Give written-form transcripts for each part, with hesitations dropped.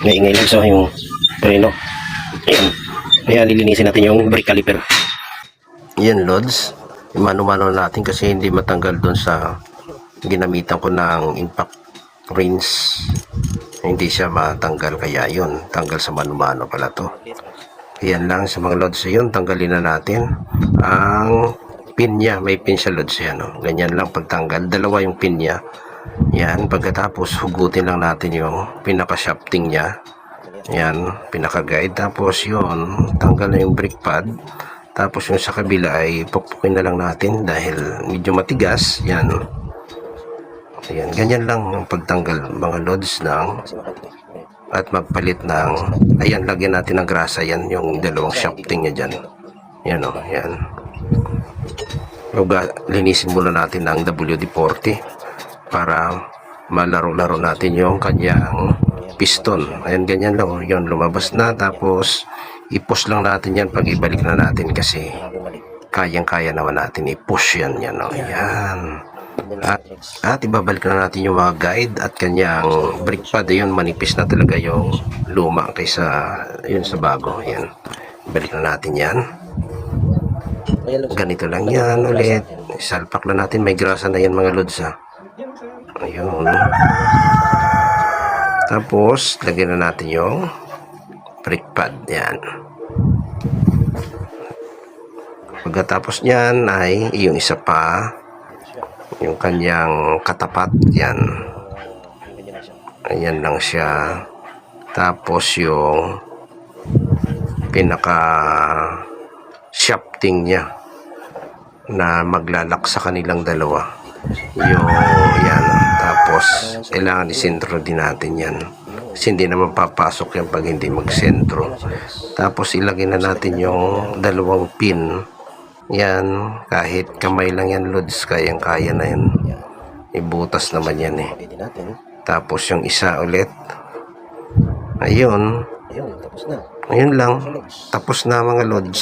Naingay lang sa yung preno. Ayan. Kaya lilinisin natin yung brake caliper. Yan lods. Mano-mano natin kasi hindi matanggal doon sa ginamitan ko ng impact rinse. Hindi siya matanggal kaya yun. Tanggal sa mano-mano pala to. Yan lang sa mga lods. Yun, tanggalin na natin ang pin niya. May pin siya lods yan. Oh. Ganyan lang pagtanggal. Dalawa yung pin niya. Yan, pagkatapos hugutin lang natin yung pinaka-shafting niya. Yan, pinaka-guide. Tapos yun, tanggal na yung brake pad. Tapos yung sa kabila ay pukpukin na lang natin dahil medyo matigas. Yan. Ayan, ganyan lang ang pagtanggal mga loads ng at magpalit ng, ayan, lagyan natin ng grasa. Yan, yung dalawang shafting niya dyan. Yan o, yan. Linisin muna natin ng WD-40 para malaro-laro natin yung kanyang piston. Ayan, ganyan lang. Yun, lumabas na. Tapos, i-push lang natin yan pag ibalik na natin kasi kayang-kaya naman natin i-push yan. Yan, o. Ayan. At ibabalik na natin yung mga guide at kanyang brake pad. Yun, manipis na talaga yung luma kaysa yun sa bago. Ayan. Ibalik na natin yan. Ganito lang yan ulit. Salpak na natin. May grasa na yan mga lods, ha. Ayun. Tapos, lagyan na natin yung brake pad. Yan. Pagkatapos niyan ay yung isa pa, yung kanyang katapat. Yan. Ayan lang siya. Tapos yung pinaka shafting niya na maglalak sa kanilang dalawa. Yung yan. Tapos kailangan isentro din natin yan kasi hindi naman papasok yan pag hindi magsentro. Tapos ilagay na natin yung dalawang pin. Yan, kahit kamay lang yan loads, kayang kaya na yan. Ibutas naman yan eh. Tapos yung isa ulit. Ayun. Ayun lang. Tapos na mga loads.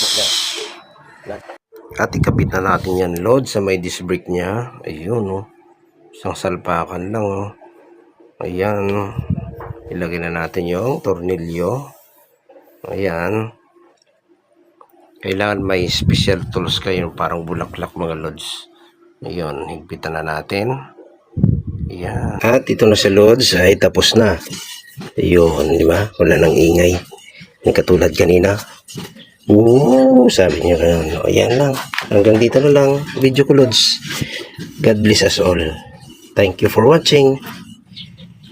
At ikabit na natin yan loads sa may disc brake nya. Ayun oh. Isang salpakan lang oh. Ayan. Ilagay na natin yung tornilyo. Ayan. Kailangan may special tools kayo, parang bulaklak mga loads. Ayun, higpitan na natin. Ayan. At ito na sa loads ay tapos na. Ayun, di ba? Wala nang ingay. Yung katulad kanina. Sabi niya ganun. Ayan lang. Hanggang dito na lang video ko loads. God bless us all. Thank you for watching.